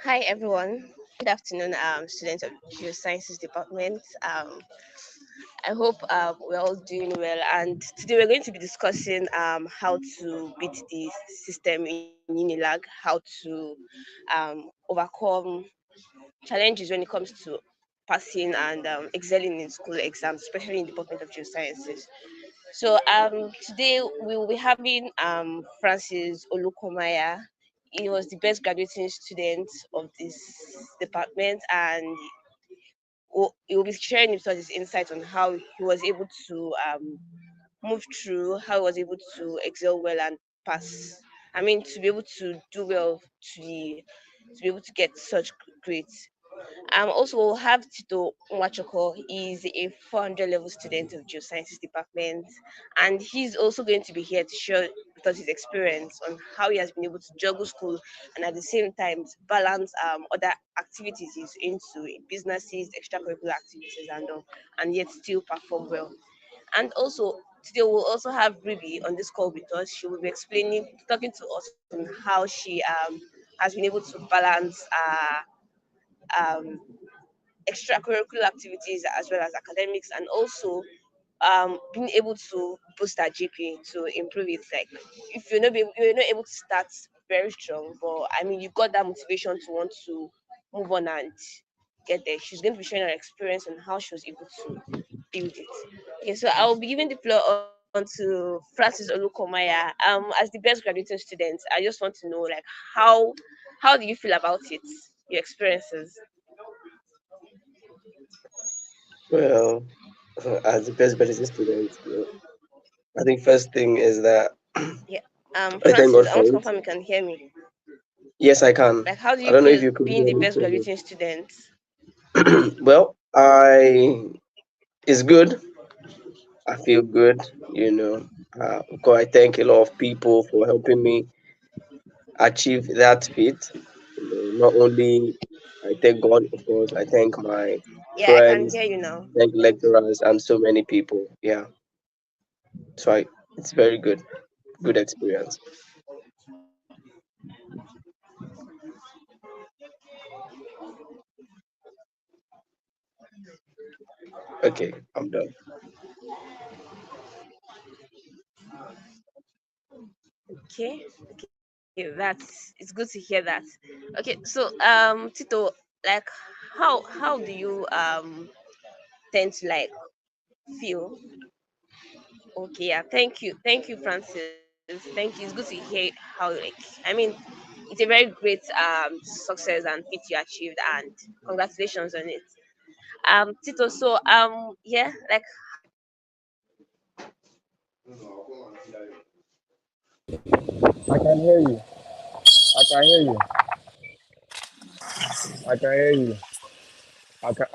Hi everyone. Good afternoon, students of Geosciences Department. I hope we're all doing well. And today we're going to be discussing how to beat the system in UNILAG, how to overcome challenges when it comes to passing and excelling in school exams, especially in the Department of Geosciences. So today we will be having Francis Olukomaya. He was the best graduating student of this department, and he will be sharing with us his insights on how he was able to move through, how he was able to excel well and pass. I mean, to be able to do well to be able to get such grades. Also, we'll have Tito Mwachoko. He's a 400 level student of Geosciences Department, and he's also going to be here to share with us his experience on how he has been able to juggle school and at the same time balance other activities he's into, businesses, extracurricular activities, and yet still perform well. And also, today we'll also have Ruby on this call with us. She will be talking to us on how she has been able to balance um, extracurricular activities as well as academics, and also being able to boost our GPA to improve it. Like if you're not able to start very strong, but I mean you got that motivation to want to move on and get there. She's going to be sharing her experience on how she was able to build it. Okay, so I'll be giving the floor on to Francis Olukomaya. As the best graduating student, I just want to know like how do you feel about it, your experiences? Well, as the best British student, I think first thing is that Yeah. I thank Francis, God I want for to it. confirm you can hear me. Yes, I can. Like, how do I you don't know if feel you could being hear the me best clearly. graduating student? Well, I it's good. I feel good. You know, of course, I thank a lot of people for helping me achieve that feat. Not only I thank God, of course, I thank my Yeah, I can friends, hear you now. thank lecturers, and so many people. Yeah, so it's very good, good experience. Okay, I'm done. Okay, it's good to hear that. Okay, so Tito, like, how do you tend to like feel? Okay, yeah, thank you, Francis. Thank you. It's good to hear how like I mean, it's a very great success and feat you achieved, and congratulations on it. Tito, so yeah, like how do you feel about I can hear you. I can hear you. I can hear you. I can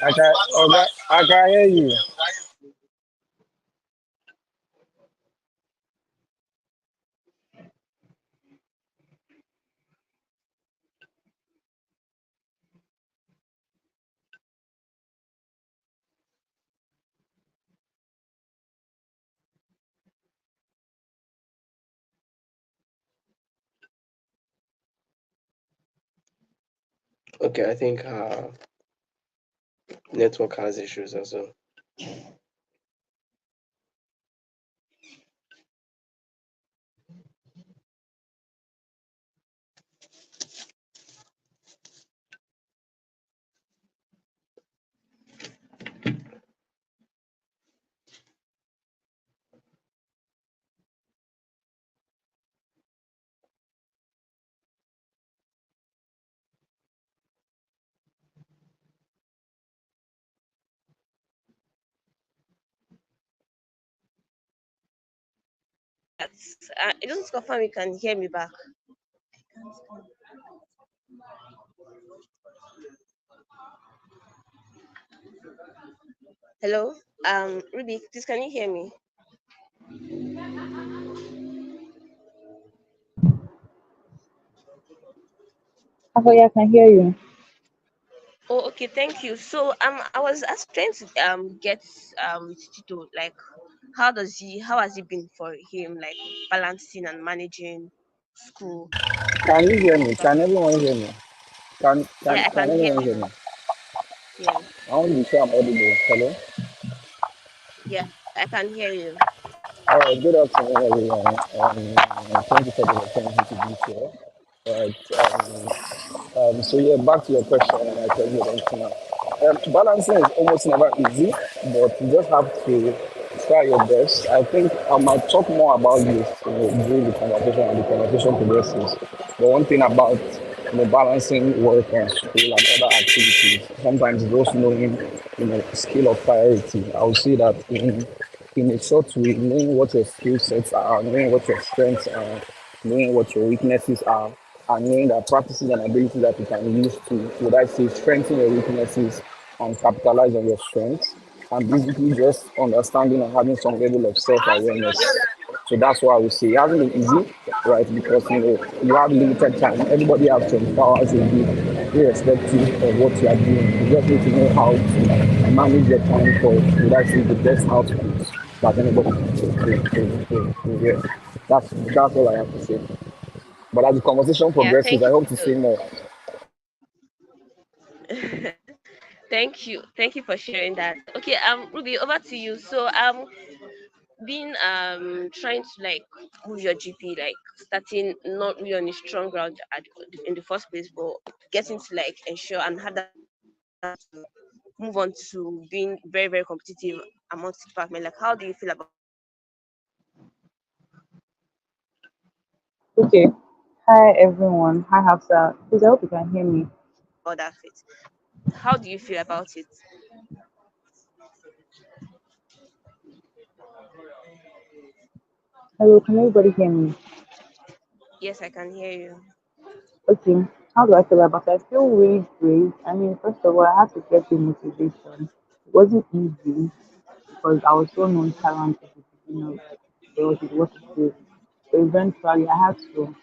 I can okay. I can hear you. Okay, I think network has issues as well. that? I don't confirm you can hear me back. Hello, Ruby, please can you hear me? Oh, yeah, I can hear you. Oh, okay, thank you. So I was trying to get with Tito like how has it been for him like balancing and managing school. Can you hear me? Can everyone hear me? Yeah, I Can can everyone hear hear me? you. Yeah, I want to be sure I'm audible. Hello? yeah, I can hear you. All right, good afternoon, everyone. Thank you for the opportunity to be here. So yeah, back to your question, and I tell you that now. Balancing is almost never easy, but you just have to try your best. I think I might talk more about this, during the conversation and the conversation progresses. But one thing about, balancing work and school and other activities, sometimes those knowing, scale of priority. I would say that in a short way, knowing what your skill sets are, knowing what your strengths are, knowing what your weaknesses are, and knowing that practices and abilities that you can use to, would I say, strengthen your weaknesses and capitalize on your strengths. And basically just understanding and having some level of self-awareness. So that's why I would say it hasn't been easy, right? Because you have limited time. Everybody has 24 hours a day, irrespective of what you are doing. You just need to know how to manage your time for, would I say, the best output that anybody can do. Yeah, that's all I have to say. But as the conversation Yeah, progresses, I thank you hope for to say more. thank you for sharing that. Okay, Ruby, over to you. So being trying to like move your GP, like starting not really on a strong ground in the first place, but getting to like ensure and have that momentum to move on to being very, very competitive amongst the department. Like how do you feel about Okay. Hi everyone. Hi Hafsa. Please, I hope you can hear me. that fit? How do you feel about it? Hello, can everybody hear me? Yes, I can hear you. Okay. How do I feel about it? I feel really great. I mean, first of all, I had to get the motivation. It wasn't easy because I was so nonchalant at the beginning. Like, it was what it is. But eventually, I had to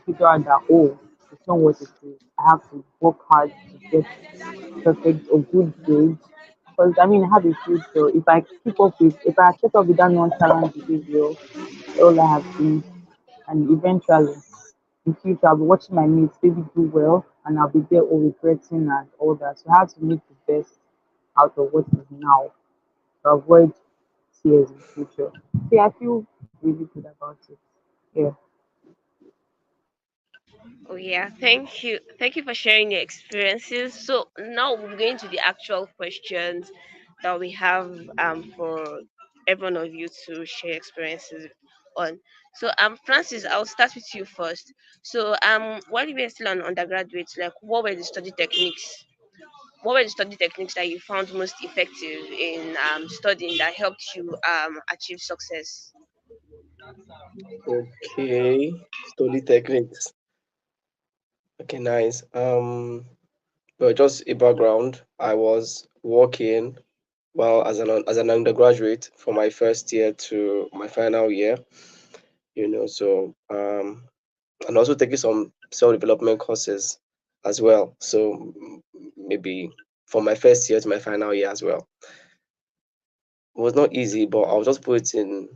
figure out that, oh, it's not what it is. I have to work hard to get perfect or good grades. Because I mean, I have a future. If I keep up with, if I keep up with that nonchalant behavior, all I have been, and eventually in future I'll be watching my mates maybe do well, and I'll be there all regretting and all that. So I have to make the best out of what is now to avoid tears in future. So yeah, I feel really good about it. Yeah. Oh yeah, thank you for sharing your experiences. So now we're going to the actual questions that we have for every one of you to share experiences on. So Francis, I'll start with you first. So while you were still an undergraduate, like what were the study techniques that you found most effective in studying that helped you achieve success? Okay, study techniques. Okay, nice. Well, just a background. I was working well as an undergraduate from my first year to my final year. So and also taking some self-development courses as well. So maybe from my first year to my final year as well. It was not easy, but I'll just put it in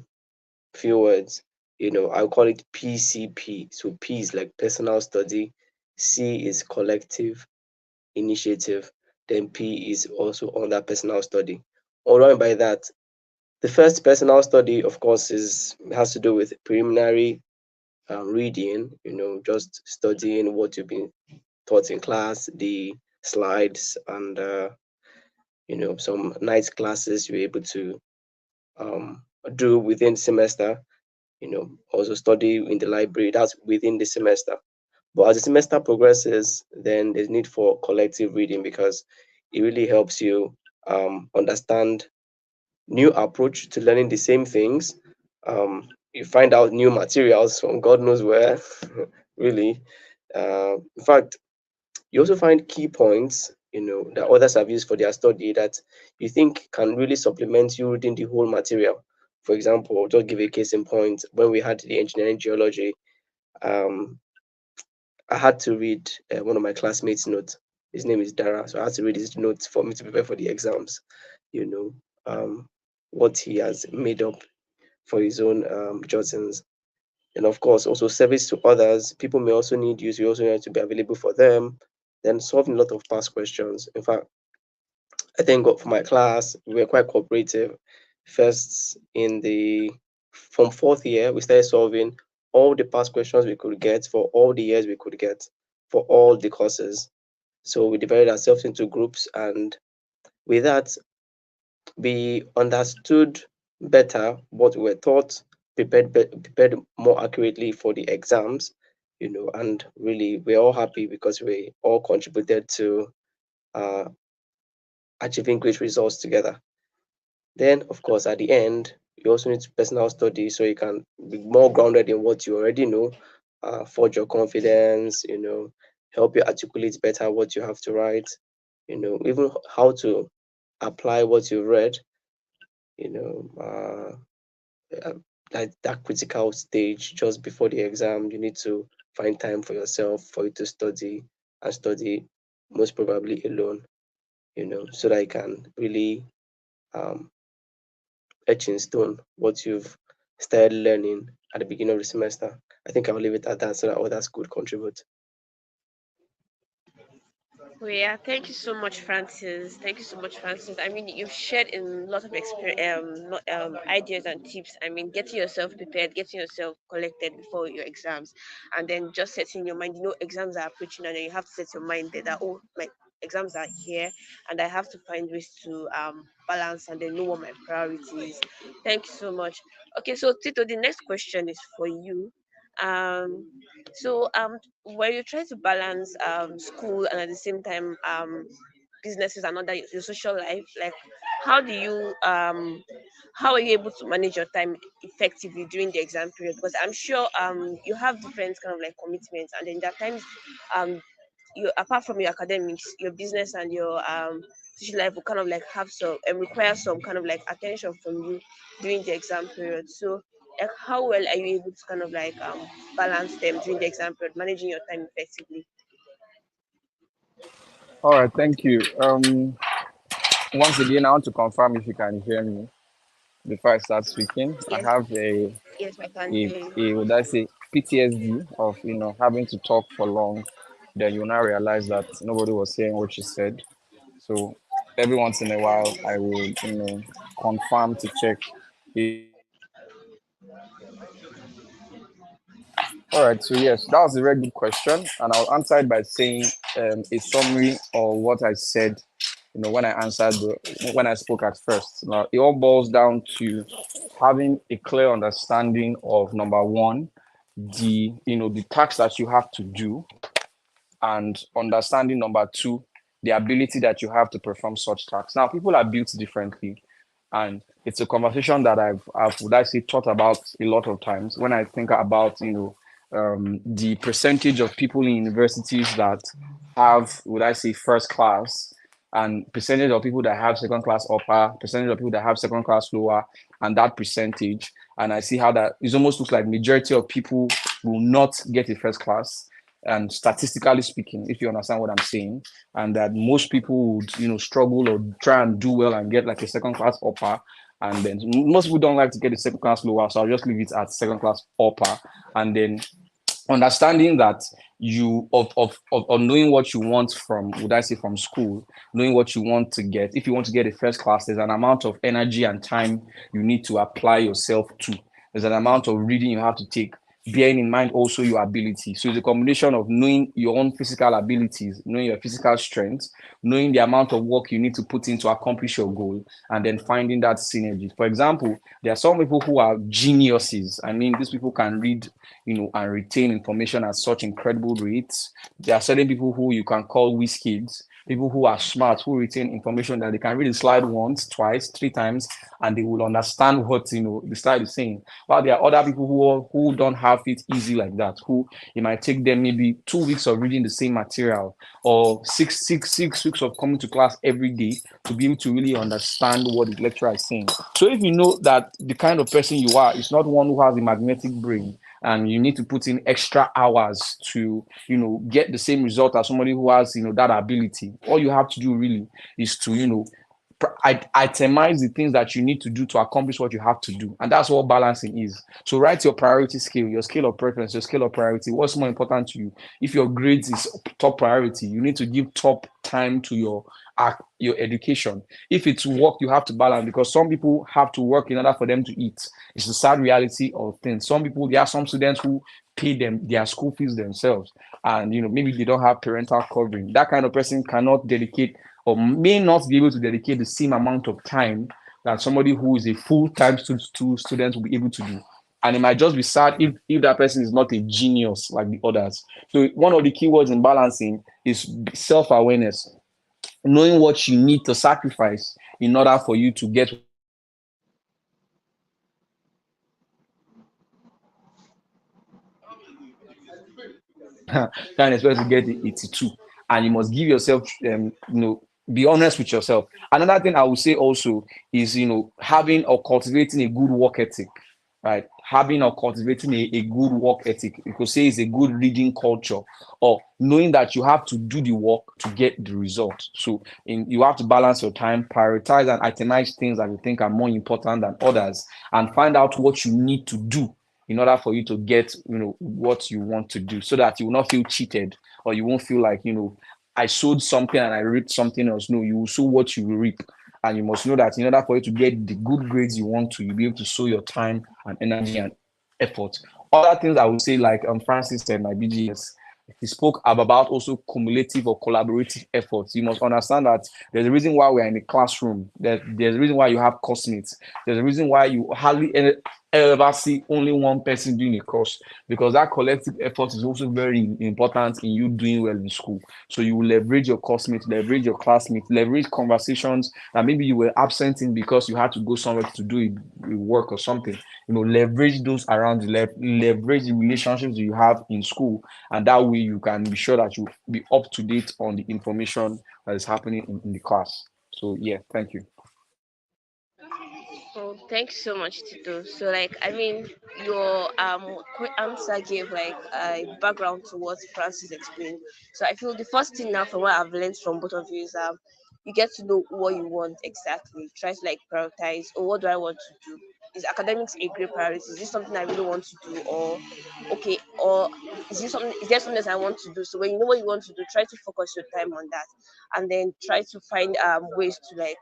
few words. I'll call it PCP. So P is like personal study, C is collective initiative, then P is also under personal study. All right, by that, the first personal study, of course, has to do with preliminary reading. Just studying what you've been taught in class, the slides, and some nice classes you're able to um, do within semester. Also study in the library. That's within the semester. But as the semester progresses, then there's need for collective reading because it really helps you understand new approach to learning the same things. You find out new materials from God knows where, really. In fact, you also find key points, that others have used for their study that you think can really supplement you reading the whole material. For example, I'll just give a case in point. When we had the engineering geology, um, I had to read one of my classmates' notes. His name is Dara, so I had to read his notes for me to prepare for the exams. You know, what he has made up for his own jottings. And of course, also service to others. People may also need you, so you also need to be available for them. Then solving a lot of past questions. In fact, I thank God for my class. We were quite cooperative. First, in the from fourth year, we started solving all the past questions we could get for all the years we could get for all the courses. So we divided ourselves into groups, and with that, we understood better what we were taught, prepared more accurately for the exams, and really we're all happy because we all contributed to uh, achieving great results together. Then, of course, at the end, you also need personal study so you can be more grounded in what you already know, forge your confidence, help you articulate better what you have to write, even how to apply what you read, you know, uh, that critical stage just before the exam. You need to find time for yourself for you to study and study most probably alone, so that you can really um, etch in stone what you've started learning at the beginning of the semester. I think I'll leave it at that so that others could contribute. Well, yeah, thank you so much, Francis. Thank you so much, Francis. I mean, you've shared a lot of experience, ideas and tips. I mean, getting yourself prepared, getting yourself collected before your exams, and then just setting your mind. Exams are approaching, and then you have to set your mind there that, oh, my exams are here, and I have to find ways to balance and then know what my priority is. Thank you so much. Okay, so Tito, the next question is for you. Um, so when you try to balance school and at the same time businesses and other your social life, like how do you how are you able to manage your time effectively during the exam period? Because I'm sure you have different kind of like commitments, and then there are times um you, apart from your academics, your business and your social life will kind of like have some require some kind of like attention from you during the exam period. So like how well are you able to kind of like balance them during the exam period, managing your time effectively? All right, thank you. Once again, I want to confirm if you can hear me before I start speaking. I Yes, have a yes, I can a, hear you. a would I say PTSD of having to talk for long. Then you now realize that nobody was hearing what you said. So every once in a Yeah. while, I will confirm to check if you can hear me. All right, so yes, that was a very good question, and I'll answer it by saying a summary of what I said. When I when I spoke at first. Now, it all boils down to having a clear understanding of number one, the tasks that you have to do, and understanding number two, the ability that you have to perform such tasks. Now, people are built differently, and it's a conversation that I've would I say thought about a lot of times when I think about the percentage of people in universities that have would I say first class, and percentage of people that have second class upper, percentage of people that have second class lower, and that percentage, and I see how that it almost looks like majority of people will not get a first class, and statistically speaking, if you understand what I'm saying, and that most people would struggle or try and do well and get like a second class upper, and then most people don't like to get a second class lower, so I'll just leave it at second class upper, and then understanding that of knowing what you want from would I say from school, knowing what you want to get. If you want to get a first class, there's an amount of energy and time you need to apply yourself to. There's an amount of reading you have to take, bearing in mind also your ability. So it's a combination of knowing your own physical abilities, knowing your physical strengths, knowing the amount of work you need to put in to accomplish your goal, and then finding that synergy. For example, there are some people who are geniuses. I mean, these people can read, and retain information at such incredible rates. There are certain people who you can call whiz kids, people who are smart, who retain information that they can read a slide once, twice, three times, and they will understand what the slide is saying. While there are other people who don't have it easy like that, who it might take them maybe 2 weeks of reading the same material, or six weeks of coming to class every day to be able to really understand what the lecturer is saying. So if you know that the kind of person you are is not one who has a magnetic brain, and you need to put in extra hours to get the same result as somebody who has that ability, all you have to do really is to itemize the things that you need to do to accomplish what you have to do. And that's what balancing is. So write your priority scale, your scale of preference, your scale of priority. What's more important to you? If your grades is top priority, you need to give top time to your education. If it's work, you have to balance, because some people have to work in order for them to eat. It's the sad reality of things. Some people, there are some students who pay them their school fees themselves, and maybe they don't have parental covering. That kind of person cannot dedicate, or may not be able to dedicate the same amount of time that somebody who is a full-time student will be able to do. And it might just be sad if that person is not a genius like the others. So one of the keywords in balancing is self-awareness, knowing what you need to sacrifice in order for you to get what you want. Because you can't expect to get 82, and you must give yourself, be honest with yourself. Another thing I would say also is, having or cultivating a good work ethic, right? Having or cultivating a good work ethic, you could say is a good reading culture, or knowing that you have to do the work to get the result. So you have to balance your time, prioritize and itemize things that you think are more important than others, and find out what you need to do in order for you to get what you want to do, so that you will not feel cheated, or you won't feel like I sowed something and I reaped something else. No, you will sow what you will reap. And you must know that in order for you to get the good grades you want to, you'll be able to sow your time and energy and effort. Other things I would say, like Francis said, my BGS, he spoke about also cumulative or collaborative efforts. You must understand that there's a reason why we're in the classroom. There's a reason why you have classmates. There's a reason why you hardly ever see only one person doing a course, because that collective effort is also very important in you doing well in school. So you will leverage your classmates, leverage your classmates, leverage conversations that maybe you were absent in because you had to go somewhere to do a work or something. Leverage those around you, leverage the relationships you have in school, and that way you can be sure that you be up to date on the information that is happening in the class. So yeah, thank you. Oh, thanks so much, Tito. So, like, I mean, your quick answer gave like a background to what Francis explained. So, I feel the first thing now from what I've learned from both of you is you get to know what you want exactly. Try to like prioritize. Or what do I want to do? Is academics a great priority? Is this something I really want to do, or okay, or is this something? Is there something that I want to do? So when you know what you want to do, try to focus your time on that, and then try to find ways to like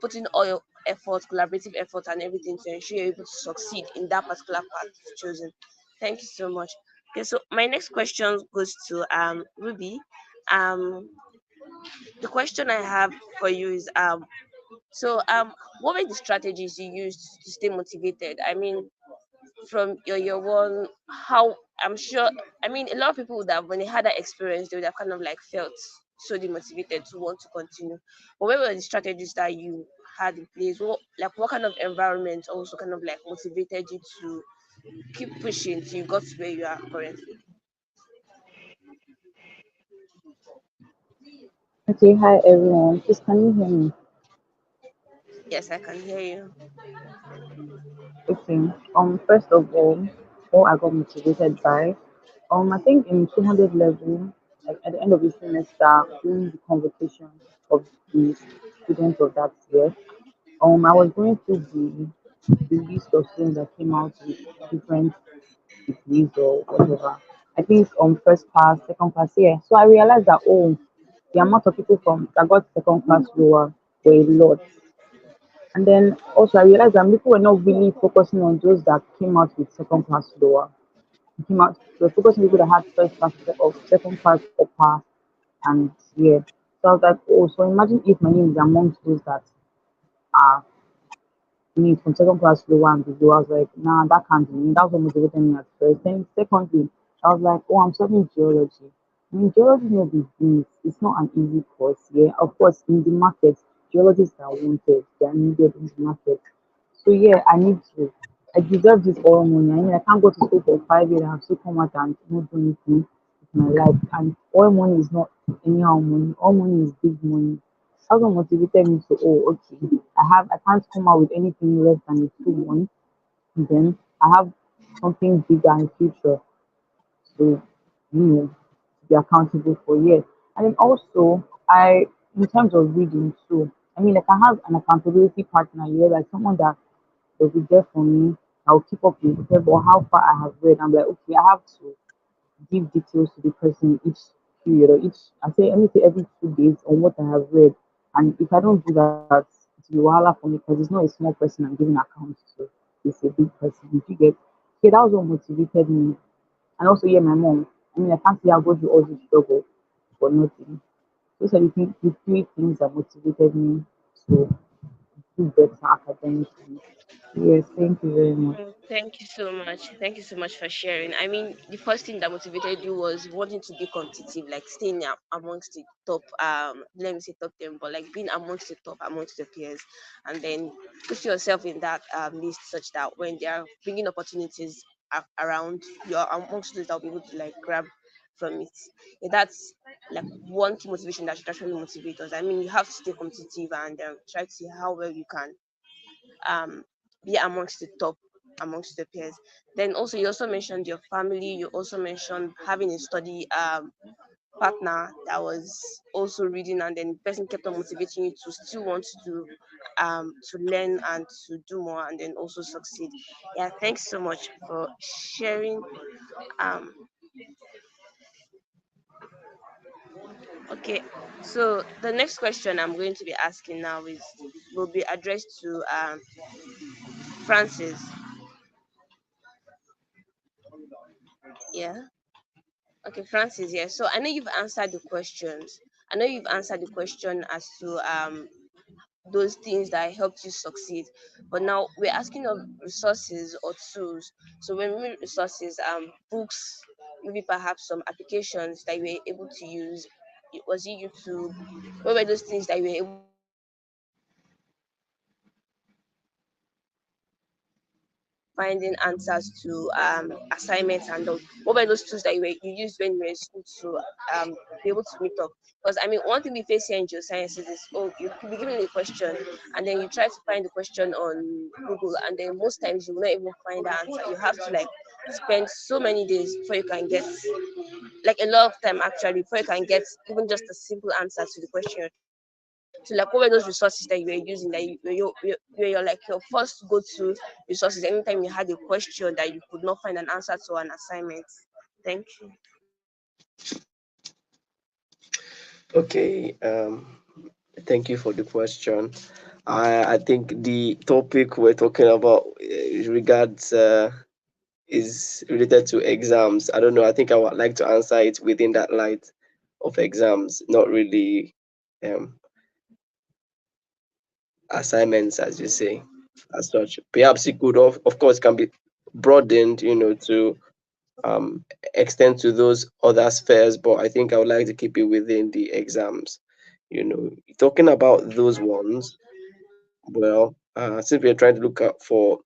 put in all your effort, collaborative effort, and everything to ensure you're able to succeed in that particular path you've chosen. Thank you so much. Okay, so my next question goes to Ruby. Um, the question I have for you is what were the strategies you used to stay motivated? I mean, from your year one, how I'm sure, I mean, a lot of people would have, when they had that experience, they would have kind of like felt so demotivated to want to continue. But what were the strategies that you had in place? What kind of environment also kind of like motivated you to keep pushing till you got to where you are currently? Okay, hi everyone. Please, can you hear me? Yes, I can hear you. Okay. First of all, what I got motivated by, I think in 200 level, like at the end of the semester, during the convocation of the students of that year, I was going through the list of students that came out with different degrees or whatever. I think first class, second class, yeah. So I realized that the amount of people from that got second class lower were a lot. And then also I realized that people were not really focusing on those that came out with second class lower. Came out they were focusing on people that had first class or second class upper, and yeah. So I was like, oh, so imagine if my name is amongst those that are me from second class to one to do. I was like, nah, that can't be me. That was what motivated me at first. Then secondly, I was like, oh, I'm studying geology. I mean, geology is not the easy. It's not an easy course. Yeah, of course, in the market, geologists are wanted. They are needed in the market. So yeah, I need to. I deserve this all money. I mean, I can't go to school for 5 years and have still come out and not do anything with my life. And all money is not anyhow money. All money is big money. That's what motivated me to, oh, okay, I can't come out with anything less than a 2-1. And then I have something bigger in future. So, to be accountable for, yes. And then also, in terms of reading too. I mean, like I have an accountability partner here, like someone that will be there for me. I'll keep up with them, but how far I have read, I'm like, okay, I have to give details to the person each period or each. I need to every 2 days on what I have read, and if I don't do that, it will be wahala for me because it's not a small person I'm giving accounts to. It's a big person. If you get, okay, that was what motivated me, and also yeah, my mom. I mean, I can't say I go through all this struggle for nothing. Those are the three things that motivated me to do better academically. Yes, thank you very much. Thank you so much. Thank you so much for sharing. I mean, the first thing that motivated you was wanting to be competitive, like staying amongst the top. Let me say top 10, but like being amongst the top, amongst the peers, and then put yourself in that list such that when they are bringing opportunities around, you're amongst those that will be able to like grab from it. Yeah, that's like one key motivation that should actually motivate us. I mean, you have to stay competitive and try to see how well you can um, be amongst the top amongst the peers. Then also you also mentioned your family. You also mentioned having a study partner that was also reading, and then the person kept on motivating you to still want to do to learn and to do more and then also succeed. Yeah, thanks so much for sharing. Um, okay, so the next question I'm going to be asking now is will be addressed to Francis. Yeah. Okay, Francis, yes. So I know you've answered the questions. I know you've answered the question as to those things that helped you succeed. But now we're asking of resources or tools. So when we mean resources, books, maybe perhaps some applications that you were able to use. Was it YouTube? What were those things that you were able to use when you were in school finding answers to assignments and all? What were those tools that you used when you were in school to be able to meet up? Because I mean, one thing we face here in geosciences is, oh, you could be given a question and then you try to find the question on Google, and then most times you will not even find the answer. You have to like spend so many days before you can get, like a lot of time actually, before you can get even just a simple answer to the question you're trying to find. So like what were those resources that you were using that you're like your first go to resources anytime you had a question that you could not find an answer to an assignment? Thank you. Okay. Thank you for the question. I think the topic we're talking about regards is related to exams. I don't know. I think I would like to answer it within that light of exams, not really um, assignments, as you say, as such. Perhaps it could, of course, can be broadened, to um, extend to those other spheres, but I think I would like to keep it within the exams. Talking about those ones, well, since we're trying to look out for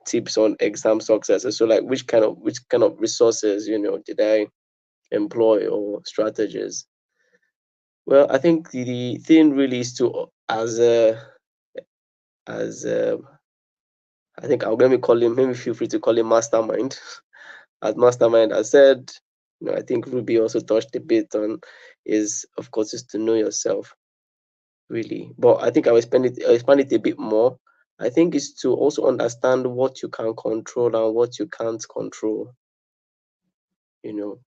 tips on exam successes, so like which kind of resources, did I employ or strategies? Well, I think the thing really is to as I think I'm gonna call him. Maybe feel free to call him mastermind. As mastermind, I said, I think Ruby also touched a bit on is of course is to know yourself really. But I think I will expand it a bit more. I think it's to also understand what you can control and what you can't control.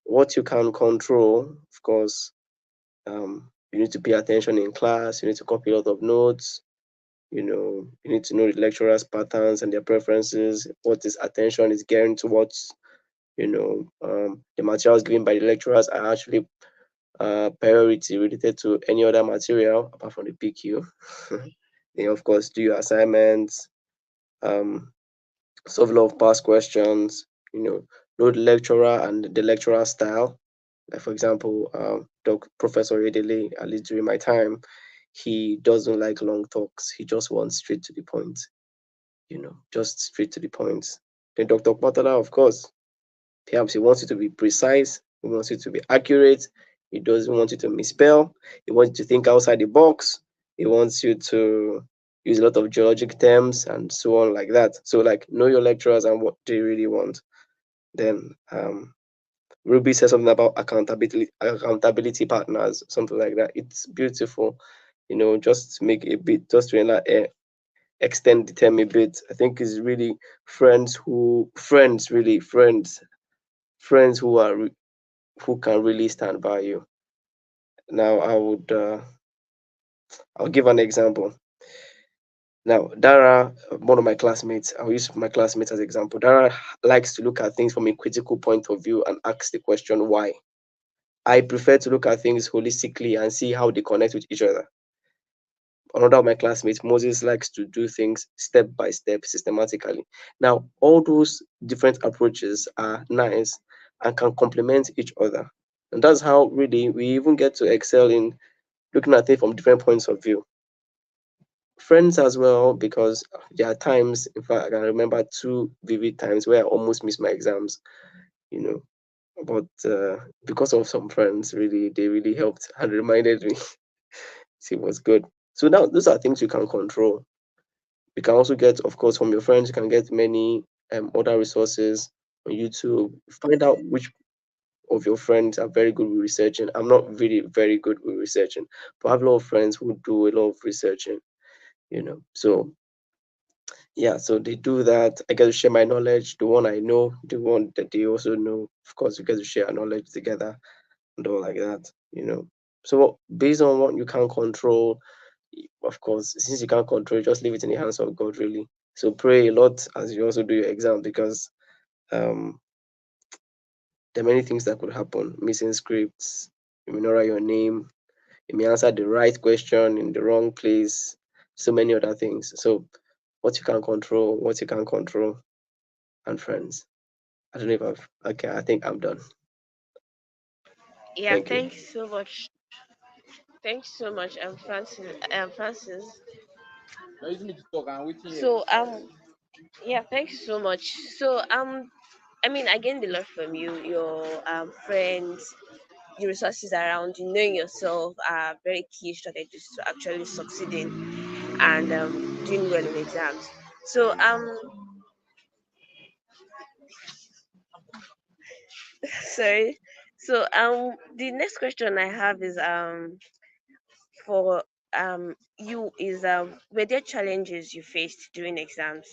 What you can control, of course, you need to pay attention in class, you need to copy a lot of notes, you need to know the lecturers' patterns and their preferences, what his attention is getting towards, the materials given by the lecturers are actually priority related to any other material apart from the PQ. Then, of course, do your assignments, um, solve a lot of past questions, know the lecturer and the lecturer style. Like, for example, Professor Edele, at least during my time, he doesn't like long talks. He just wants straight to the point, just straight to the point. Then Dr. Patala, of course, perhaps he wants you to be precise, he wants you to be accurate, he doesn't want you to misspell, he wants you to think outside the box, he wants you to use a lot of geologic terms and so on like that. So like know your lecturers and what they really want. Then Ruby says something about accountability partners, something like that. It's beautiful. just make a bit, just to extend the term a bit. I think is really friends, really friends who can really stand by you. Now, I'll give an example. Now, Dara, one of my classmates, I'll use my classmates as example. Dara likes to look at things from a critical point of view and ask the question why. I prefer to look at things holistically and see how they connect with each other. Another of my classmates, Moses, likes to do things step by step, systematically. Now, all those different approaches are nice and can complement each other. And that's how really we even get to excel in looking at things from different points of view. Friends as well, because there are times, in fact, I can remember two vivid times where I almost missed my exams, you know. But because of some friends, really, they really helped and reminded me it was good. So now those are things you can control. You can also get, of course, from your friends, you can get many other resources on YouTube. Find out which of your friends are very good with researching. I'm not really very good with researching, but I have a lot of friends who do a lot of researching. So yeah, so they do that. I get to share my knowledge, the one I know, the one that they also know. Of course, we get to share our knowledge together and all like that. So based on what you can control, of course, since you can't control it, just leave it in the hands of God, really. So pray a lot as you also do your exam, because um, there are many things that could happen. Missing scripts, you may not write your name, you may answer the right question in the wrong place, so many other things. So what you can control, what you can control, and friends. I don't know if I've okay, I think I'm done. Yeah, Thank you. thanks so much. Thanks so much, Francis. Francis. Now use me to talk and waiting here. So yeah, thanks so much. So I mean, I gained a lot from you. Your friends, the resources around you, knowing yourself are very key strategies to actually succeeding and doing well in exams. So sorry. So the next question I have is for you is were there challenges you faced during exams?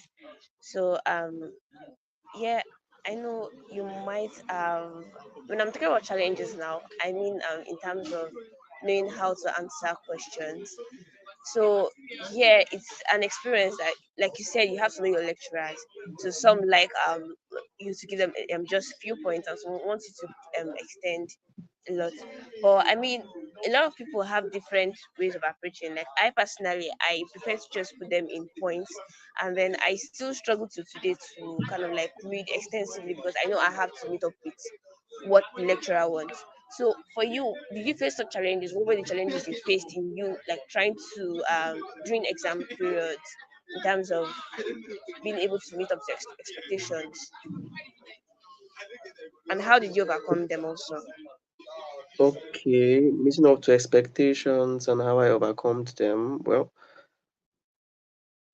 So yeah, I know you might when I'm talking about challenges now, I mean in terms of knowing how to answer questions. So yeah, it's an experience that, like you said, you have to know your lecturers. So some like you to give them just few points, and some want you to extend a lot. But I mean, a lot of people have different ways of approaching. Like I personally, I prefer to just put them in points, and then I still struggle to today to kind of like read extensively because I know I have to meet up with what the lecturer wants. So for you, did you face such challenges? What were the challenges you faced in you like trying to during exam periods in terms of being able to meet up to expectations, and how did you overcome them also? Okay, meeting up to expectations and how I overcome them. Well,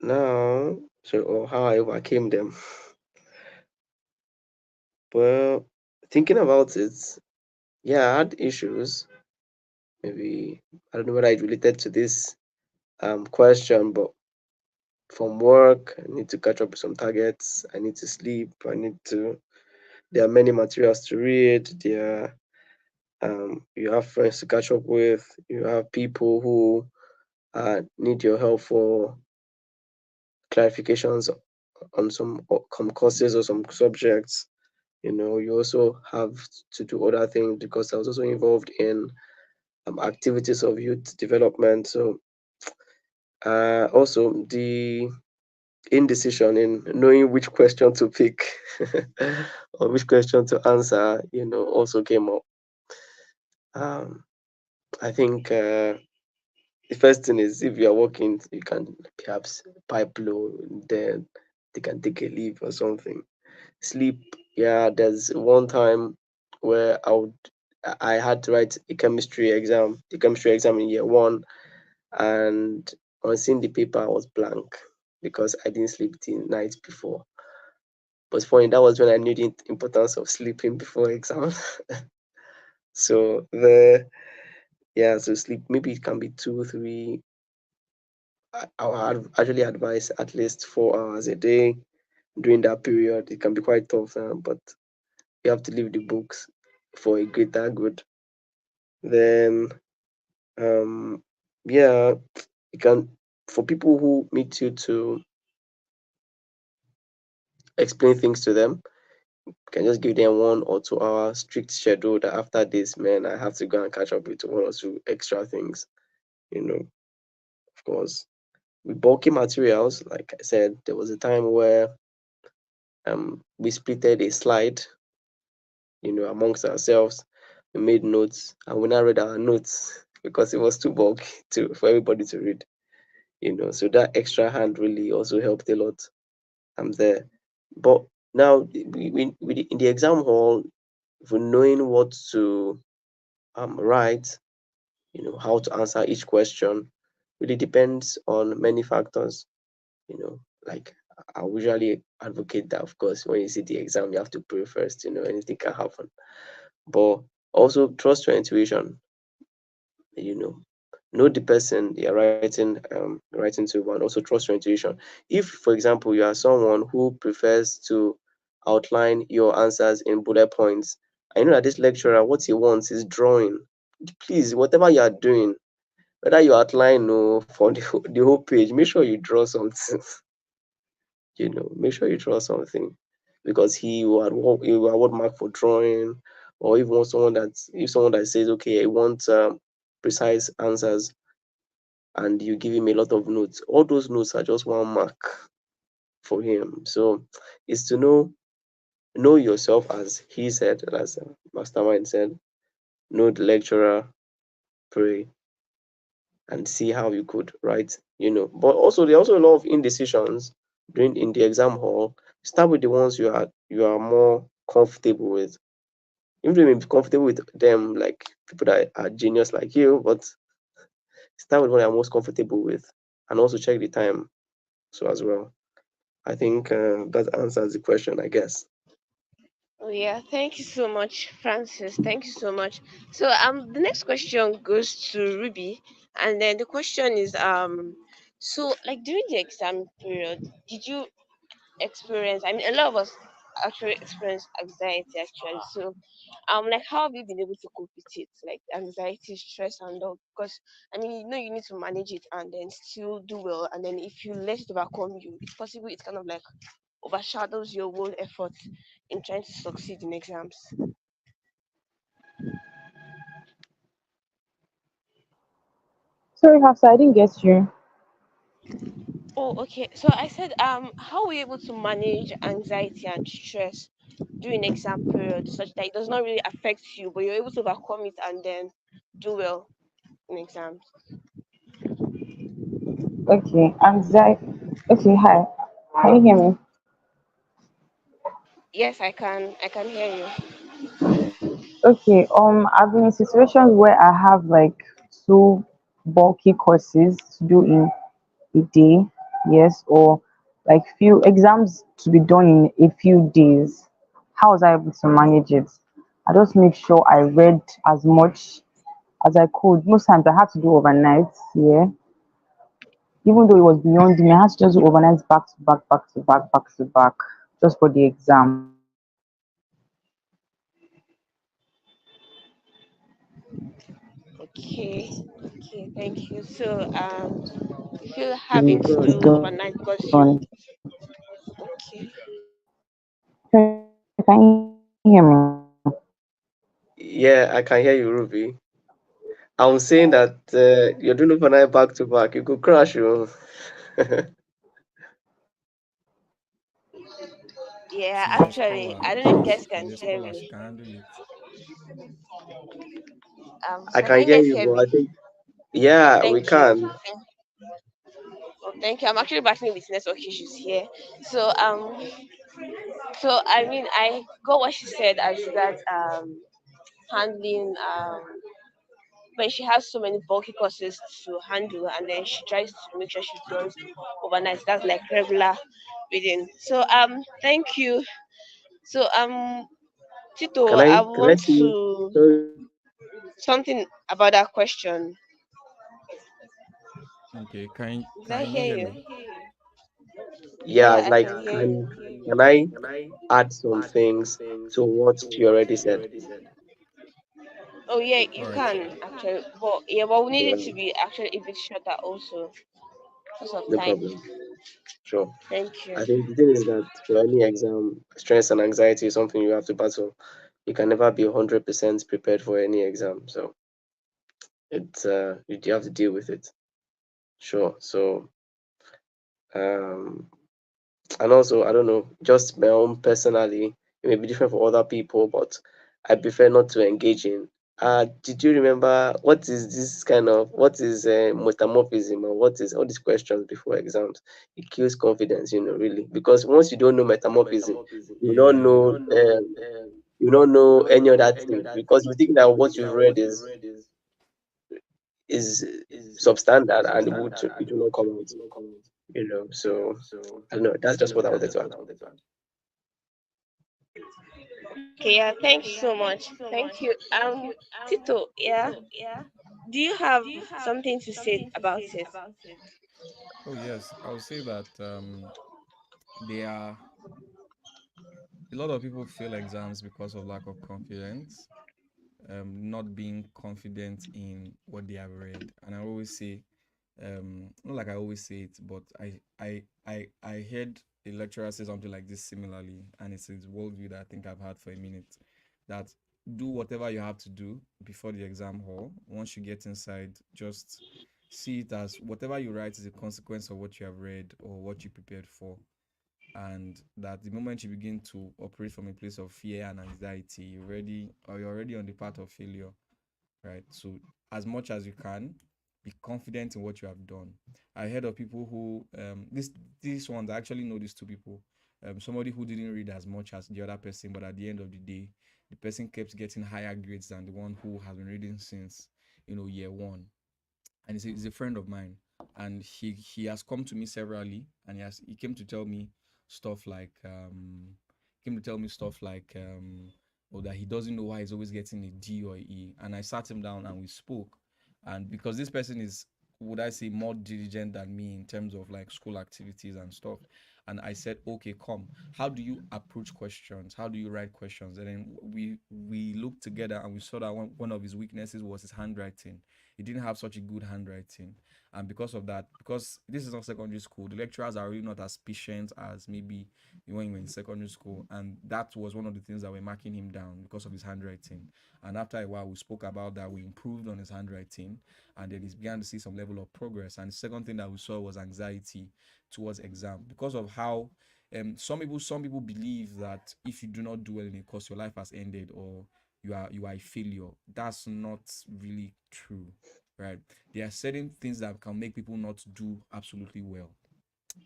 now, so or how I overcame them. Well, thinking about it, yeah, I had issues. Maybe I don't know whether it related to this question, but from work, I need to catch up with some targets. I need to sleep. There are many materials to read. You have friends to catch up with. You have people who need your help for clarifications on some courses or some subjects. You also have to do other things because I was also involved in activities of youth development. So also the indecision in knowing which question to pick or which question to answer, also came up. Um, I think the first thing is if you are working, you can perhaps pipe low, then they can take a leave or something. Sleep, yeah, there's one time where I had to write the chemistry exam in year one, and on seeing the paper I was blank because I didn't sleep the night before. But funny, that was when I knew the importance of sleeping before exam. So so sleep maybe it can be 2, 3 I would actually advise at least 4 hours a day during that period. It can be quite tough, but you have to leave the books for a greater good. Then, um, yeah, you can, for people who meet you to explain things to them, you can just give them 1 or 2 hour strict schedule that after this, man, I have to go and catch up with 1 or 2 extra things, you know, of course. With bulky materials, like I said, there was a time where we splitted a slide, amongst ourselves. We made notes and we now read our notes because it was too bulky to for everybody to read. So that extra hand really also helped a lot. I'm there. But now in the exam hall, for knowing what to write, how to answer each question, really depends on many factors. Like I usually advocate that, of course, when you see the exam, you have to pray first. Anything can happen. But also trust your intuition. You know the person you're writing to, and also trust your intuition. If, for example, you are someone who prefers to outline your answers in bullet points, I know that this lecturer, what he wants is drawing. Please, whatever you are doing, whether you outline or for the whole page, make sure you draw something. Make sure you draw something, because he will award mark for drawing. Or if someone that says, okay, I want precise answers, and you give him a lot of notes, all those notes are just 1 mark for him. So it's to know yourself, as he said, as Mastermind said, know the lecturer, pray, and see how you could write. But also there are also a lot of indecisions during in the exam hall. Start with the ones you are more comfortable with. Even though you may be comfortable with them, like people that are genius like you, but start with what you're most comfortable with, and also check the time so as well. I think that answers the question, I guess. Oh yeah, thank you so much, Francis. Thank you so much. So the next question goes to Ruby, and then the question is so like during the exam period, did you experience? I mean, a lot of us actually experience anxiety actually. So like how have you been able to cope with it, like anxiety, stress, and all? Because I mean, you need to manage it and then still do well, and then if you let it overcome you, it's possible it kind of like overshadows your whole effort in trying to succeed in exams. Sorry, Hafsa, I didn't get you. Oh, okay. So I said, how are you able to manage anxiety and stress during exam period such that it does not really affect you, but you're able to overcome it and then do well in exams? Okay, anxiety. Okay, hi. Can you hear me? Yes, I can. I can hear you. Okay, I've been in situations where I have like two bulky courses to do in a day, yes, or like few exams to be done in a few days. How was I able to manage it? I just make sure I read as much as I could. Most times I had to do overnight, yeah. Even though it was beyond me, I had to just do overnight back to back, back to back, back to back, just for the exam. Okay. Okay. Thank you. So you feel It having to is do done. overnight because you. Okay. Can you hear me? Yeah, I can hear you, Ruby. I'm saying that you're doing overnight back to back. You could crash, you. Yeah. She's a Actually, scholar. I don't know if you guys She's can a hear scholar. me. She can handle it. I So can can you hear guys you, hear but I me? think, yeah, we Thank you. can. Oh, thank you. I'm actually battling with network issues here. So I mean I got what she said as regards handling when she has so many bulky courses to handle and then she tries to make sure she does overnight. That's like regular reading. So thank you. So Tito, Can I I can I want see? to Sorry. something about that question. Okay, Did I can you hear hear you? me? Yeah, Yeah, it's I like can hear you. can I add some things to what you already said? Oh yeah, All you right. can actually, but we need it Yeah, to be actually a bit shorter also because of no time. problem. Sure. Thank you. I think the thing is that for any exam, stress and anxiety is something you have to battle. You can never be 100% prepared for any exam. So it's you have to deal with it. Sure. So um and also I don't know, just my own personally, it may be different for other people, but I prefer not to engage in. Did you remember what is this kind of what is metamorphism, or what is all these questions before exams? It kills confidence, really, because once you don't know metamorphism, you don't Yeah. know you don't know any other thing, because you think that what you've read is substandard and it will not come out. So I don't know. That's just what I wanted to add. Okay, yeah, thanks so much. Thank you. Tito, yeah. Do you have something to say about it? Oh yes, I would say that there are a lot of people fail exams because of lack of confidence, not being confident in what they have read. And I always say, not like I always say it, but I heard a lecturer say something like this similarly, and it's his worldview that I think I've had for a minute. That do whatever you have to do before the exam hall. Once you get inside, just see it as whatever you write is a consequence of what you have read or what you prepared for, and that the moment you begin to operate from a place of fear and anxiety, you're already on the path of failure, right? So as much as you can, be confident in what you have done. I heard of people who these ones, I actually know these two people. Somebody who didn't read as much as the other person, but at the end of the day, the person kept getting higher grades than the one who has been reading since year one. And he's a friend of mine, and he has come to me severally, and he came to tell me stuff like oh, that he doesn't know why he's always getting a D or a E. And I sat him down and we spoke, and because this person is, would I say, more diligent than me in terms of like school activities and stuff. And I said, okay, come, how do you approach questions? How do you write questions? And then we looked together and we saw that one of his weaknesses was his handwriting. He didn't have such a good handwriting, and because of that, because this is not secondary school, the lecturers are really not as patient as maybe when you were in secondary school, and that was one of the things that were marking him down because of his handwriting. And after a while, we spoke about that, we improved on his handwriting, and then he began to see some level of progress. And the second thing that we saw was anxiety towards exam, because of how some people believe that if you do not do well in a course, your life has ended, or you are a failure. That's not really true, right? There are certain things that can make people not do absolutely well,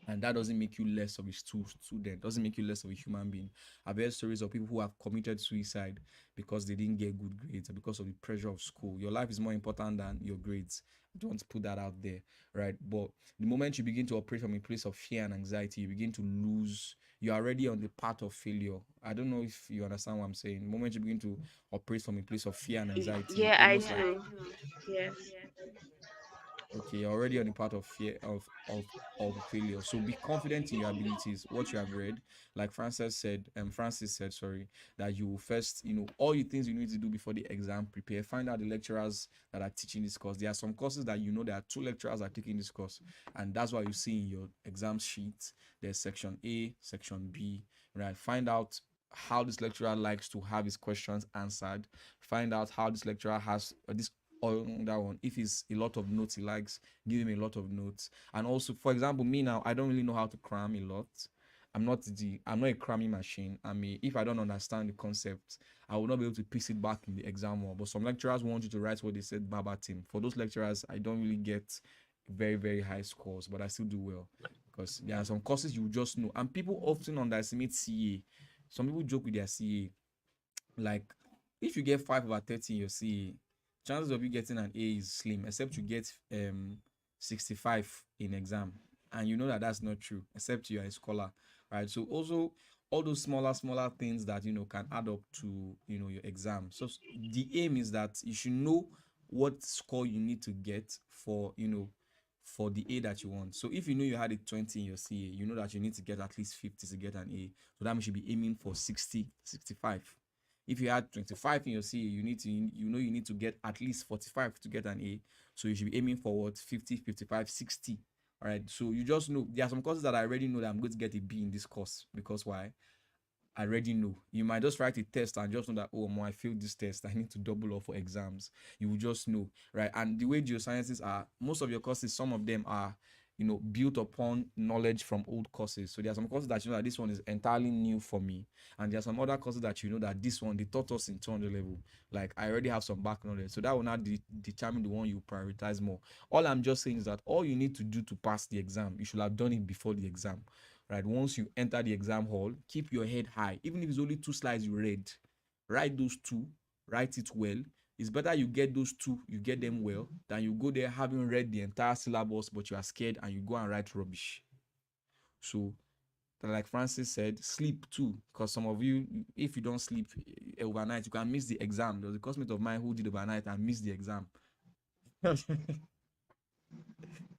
and that doesn't make you less of a student, doesn't make you less of a human being. I've heard stories of people who have committed suicide because they didn't get good grades or because of the pressure of school. Your life is more important than your grades. I don't want to put that out there, right? But the moment you begin to operate from a place of fear and anxiety, you begin to lose. You're already on the path of failure. I don't know if you understand what I'm saying. The moment you begin to operate from a place of fear and anxiety, Yeah, I almost like, do. Yes. okay, you're already on the part of fear of failure. So be confident in your abilities, what you have read. Like Francis said, sorry, that you will first, all the things you need to do before the exam, prepare, find out the lecturers that are teaching this course. There are some courses that there are two lecturers are taking this course, and that's why you see in your exam sheet there's section A, section B, right? Find out how this lecturer likes to have his questions answered. Find out how this lecturer has this or that one. If it's a lot of notes he likes, give him a lot of notes. And also, for example, me now, I don't really know how to cram a lot. I'm not a cramming machine. I mean, if I don't understand the concept, I will not be able to piece it back in the exam hall. But some lecturers want you to write what they said verbatim. For those lecturers, I don't really get very, very high scores, but I still do well because there are some courses you just know. And people often underestimate CA. Some people joke with their CA. Like, if you get 5/30 in your CA, chances of you getting an A is slim, except you get 65 in exam, and you know that that's not true, except you are a scholar, right? So also all those smaller things that can add up to your exam. So the aim is that you should know what score you need to get for for the A that you want. So if you know you had a 20 in your CA, you know that you need to get at least 50 to get an A. So that means you should be aiming for 60, 65. If you had 25 in your CA, you need to get at least 45 to get an A. So you should be aiming for what? 50, 55, 60. All right. So you just know there are some courses that I already know that I'm going to get a B in this course. Because why? I already know. You might just write a test and just know that, oh, I failed this test. I need to double up for exams. You will just know, right? And the way geosciences are, most of your courses, some of them are, built upon knowledge from old courses. So there are some courses that you know that this one is entirely new for me. And there are some other courses that you know that this one, they taught us in 200 level. Like, I already have some back knowledge. So that will not determine the one you prioritize more. All I'm just saying is that all you need to do to pass the exam, you should have done it before the exam. Right, once you enter the exam hall, keep your head high. Even if it's only 2 slides you read, write those two, write it well. It's better you get those two, you get them well, than you go there having read the entire syllabus but you are scared and you go and write rubbish. So like Francis said, sleep too, because some of you, if you don't sleep overnight, you can miss the exam. There was a classmate of mine who did overnight and missed the exam.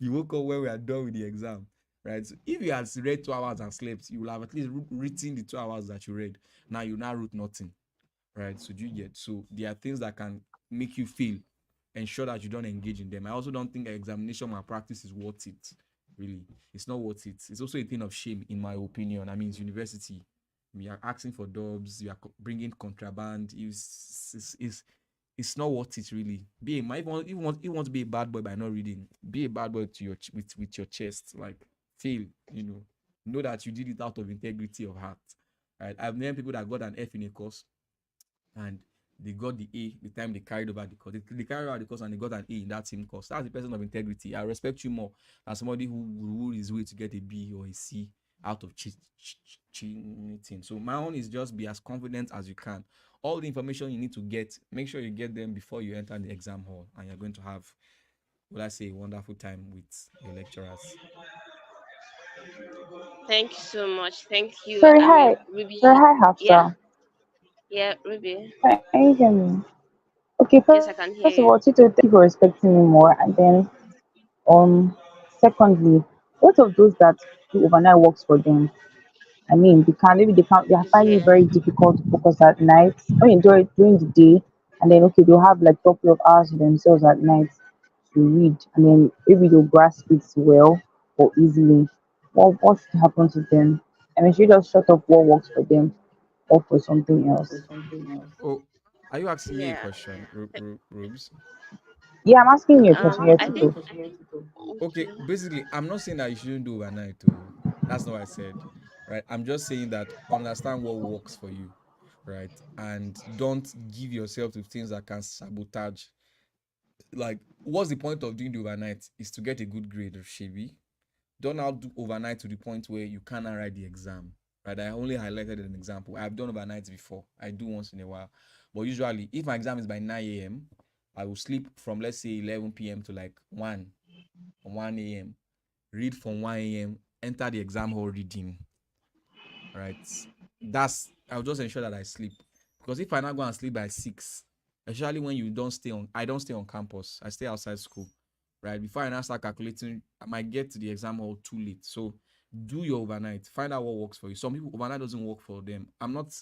You woke up when we are done with the exam, right? So if you had read 2 hours and slept, you will have at least written the 2 hours that you read. Now you now wrote nothing, right? So do you get? So there are things that can make you fail. Ensure that you don't engage in them. I also don't think examination malpractice is worth it. Really, it's not worth it. It's also a thing of shame, in my opinion. I mean, it's university. You are asking for dubs. You are bringing contraband. It's not worth it, really. Be a man. If you want to be a bad boy by not reading, be a bad boy to with your chest. Like, fail. Know that you did it out of integrity of heart. Right? I've known people that got an F in a course and they got the A the time they carried over the course. They carried over the course and they got an A in that same course. That's the person of integrity. I respect you more than somebody who will his way to get a B or a C out of cheating. So my own is just be as confident as you can. All the information you need to get, make sure you get them before you enter the exam hall, and you're going to have, will I say, a wonderful time with your lecturers. Thank you so much. Thank you. Sorry, I mean, hi. Sorry, Ruby. hi, Yeah, Hafsa. yeah, Ruby. Can you hear me? Okay, Yes, first I of can all, hear Tito, you. thank you for respecting me more. And then, secondly, what of those that do overnight works for them? I mean, they are finding it Yeah. very difficult to focus at night. I mean, during the day, and then okay, they'll have like couple of hours to themselves at night to read, and then maybe they'll grasp it well or easily. What should happen to them? I mean, should you just shut up what works for them or for something else? Oh, are you asking me a Yeah. question, Rubes? Yeah, I'm asking you a question here, I think Tito. Okay, okay. basically, I'm not saying that you shouldn't do overnight, too. That's not what I said, right? I'm just saying that understand what works for you, right? And don't give yourself to things that can sabotage. Like, what's the point of doing the overnight? Is to get a good grade, of Shebi. Don't now do overnight to the point where you cannot write the exam, right? I only highlighted an example. I've done overnights before. I do once in a while. But usually, if my exam is by 9 a.m., I will sleep from, let's say, 11 p.m. to like 1 a.m., read from 1 a.m., enter the exam hall reading, right? I'll just ensure that I sleep. Because if I now go and sleep by 6, especially when I don't stay on campus, I stay outside school, right? Before I now start calculating, I might get to the exam hall too late. So do your overnight, find out what works for you. Some people, overnight doesn't work for them. I'm not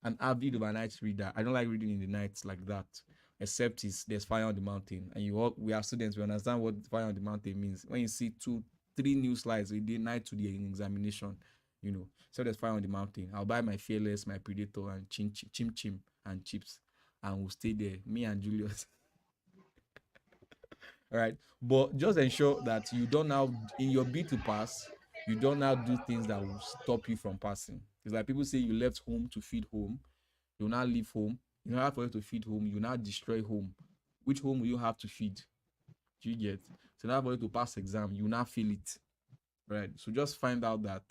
an avid overnight reader. I don't like reading in the night like that, except there's fire on the mountain. And we are students, we understand what fire on the mountain means. When you see 3 new slides a day, night to the examination, so there's fire on the mountain. I'll buy my fearless, my predator, and chim chim and chips, and we'll stay there, me and Julius. All right, but just ensure that you don't now, in your bid to pass, you don't now do things that will stop you from passing. It's like people say you left home to feed home. You now leave home. In order for you to feed home, you now destroy home. Which home will you have to feed? Do you get? So now for you to pass exam, you now feel it, right? So just find out that,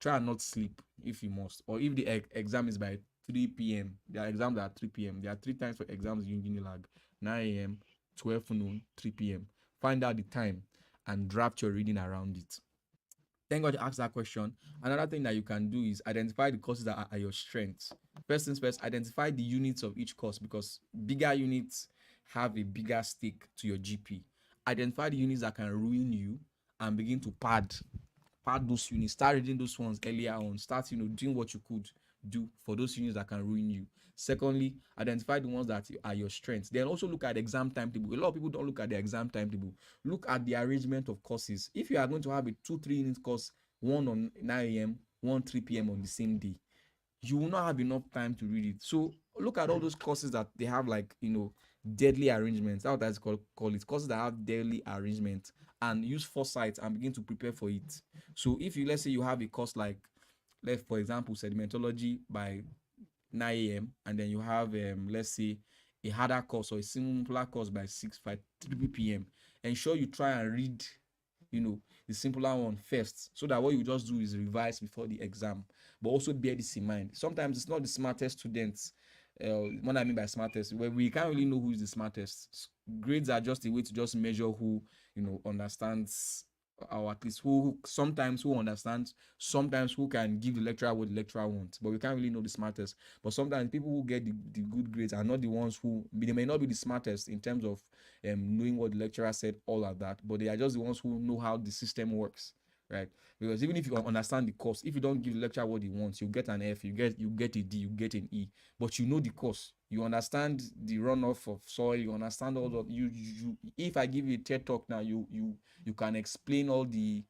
try and not sleep if you must, or if the exam is by 3 p.m. There are exams at 3 p.m. There are 3 times for exams in UNILAG: 9 a.m., 12 noon, 3 p.m. Find out the time and draft your reading around it. Thank God you asked that question. Another thing that you can do is identify the courses that are your strengths. First things first, identify the units of each course, because bigger units have a bigger stake to your GP. identify the units that can ruin you and begin to pad those units. Start reading those ones earlier on. Start, doing what you could do for those units that can ruin you. Secondly, identify the ones that are your strengths. Then also look at the exam timetable. A lot of people don't look at the exam timetable. Look at the arrangement of courses. If you are going to have a 2-3 unit course, one on 9 a.m., one 3 p.m. on the same day, you will not have enough time to read it. So look at all those courses that they have, like, deadly arrangements. That's what that's call it. Courses that have deadly arrangement, and use foresight and begin to prepare for it. So if you, let's say you have a course like, let for example, sedimentology by 9 a.m., and then you have, let's say, a harder course or a simpler course by 3 p.m., ensure you try and read, you know, the simpler one first, so that what you just do is revise before the exam. But also bear this in mind. Sometimes it's not the smartest students. What I mean by smartest, where we can't really know who is the smartest. Grades are just a way to just measure who, understands, or at least who understands, sometimes who can give the lecturer what the lecturer wants, but we can't really know the smartest. But sometimes people who get the good grades are not the ones who, they may not be the smartest in terms of knowing what the lecturer said, all of that, but they are just the ones who know how the system works, right? Because even if you understand the course, if you don't give the lecturer what he wants, you get an F, you get a D, you get an E. But you know the course, you understand the runoff of soil, you understand all of you. If I give you a TED talk now, you can explain all the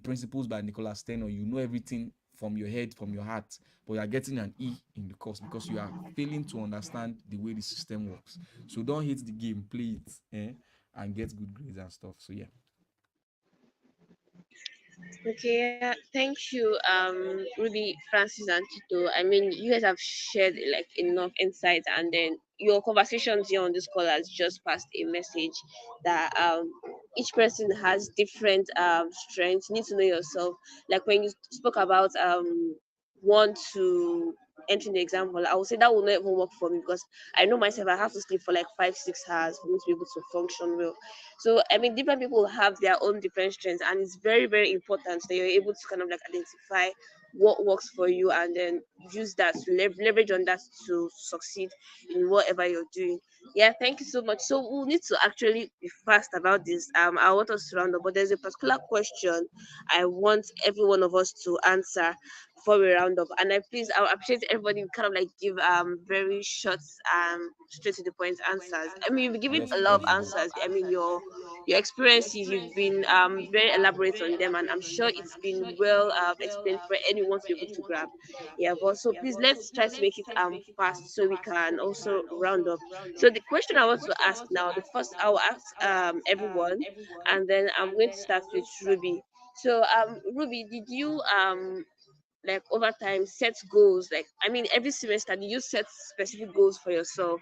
principles by Nicola Steno. You know everything from your head, from your heart, but you are getting an E in the course because you are failing to understand the way the system works. So don't hate the game, play it, and get good grades and stuff. So yeah. Okay, yeah, thank you, Ruby, Francis, and Tito. I mean, you guys have shared like enough insight, and then your conversations here on this call has just passed a message that each person has different strengths. You need to know yourself. Like when you spoke about want to entering the exam hall, I would say that will not even work for me because I know myself. I have to sleep for like 5-6 hours for me to be able to function well. So I mean, different people have their own different strengths, and it's very, very important that you're able to kind of like identify what works for you and then use that to leverage on that to succeed in whatever you're doing. Yeah, thank you so much. So we'll need to actually be fast about this. I want us to round up, but there's a particular question I want every one of us to answer before we round up. And I appreciate everybody kind of like give very short straight to the point answers. I mean, you've given Best a lot of possible. answers. I mean, your experiences, you've been very elaborate on them, and I'm sure it's been well explained for anyone to be able to grab. Yeah, but so please let's try to make it fast so we can also round up. So the question I want to ask now, the first I will ask everyone, and then I'm going to start with Ruby. So Ruby, did you like over time set goals? Like I mean, every semester do you set specific goals for yourself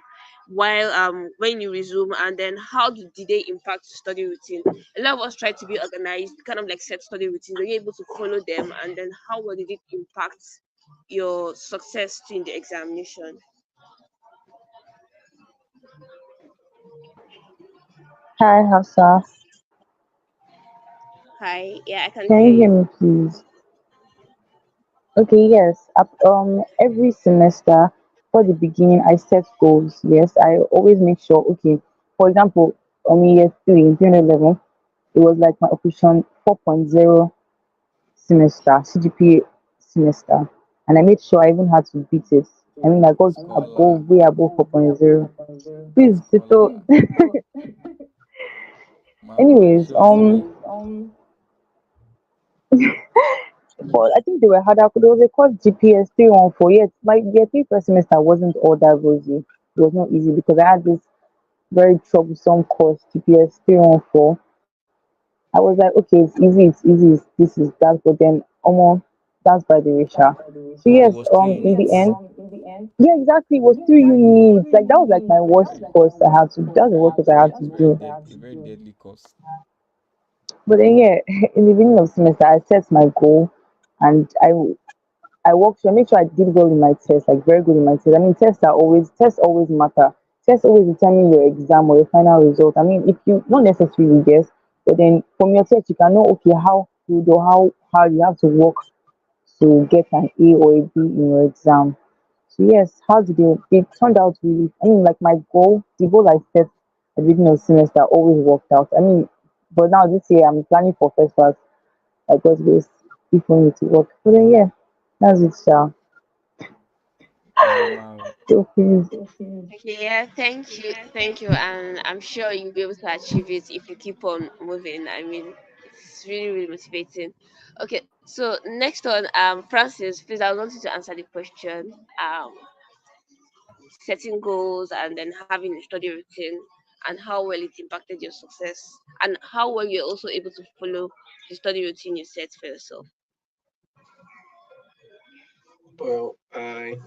while when you resume, and then how did they impact your study routine? A lot of us try to be organized, kind of like set study routines. Were you able to follow them, and then how well did it impact your success in the examination? Hi, Hafsa. Hi, yeah, I can Can hear you hear you. me, please? Okay, yes. Every semester, for the beginning, I set goals. Yes, I always make sure. Okay, for example, on year three, in 2011, it was like my operation 4.0 semester, CGPA semester, and I made sure I even had to beat it. I mean, I got Scholar. above, way above 4.0. Please, Tito. Scholar. Marvel, Anyways, show us way. but I think they were harder. There was a course GPS 314. Yet my year three first semester wasn't all that rosy. It was not easy because I had this very troublesome course GPS 314. I was like, okay, this is that, but then almost that's by the ratio. So Oh, yes, it was three in the units. end, yeah, exactly, it was 3 units. Like that was like my worst course I had to. That's the worst course I had to do. A very deadly cost. But then yeah, in the beginning of semester, I set my goal, and I worked to make sure I did well in my test, like very good in my test. I mean, tests always matter. Tests always determine your exam or your final result. I mean, if you not necessarily guess, but then from your test you can know okay how good or how you have to work to get an A or a B in your exam. So yes, how did they turned out really I mean like my goal, the goal I set at the beginning of the semester always worked out. I mean But now this year I'm planning for first class. I got this if we need to work. So then yeah, that's it, shall. Wow. So please, Okay, yeah, thank you, and I'm sure you'll be able to achieve it if you keep on moving. I mean, it's really, really motivating. Okay, so next one, Francis, please, I want you to answer the question. Setting goals and then having a study routine, and how well it impacted your success, and how well you're also able to follow the study routine you set for yourself. Well, I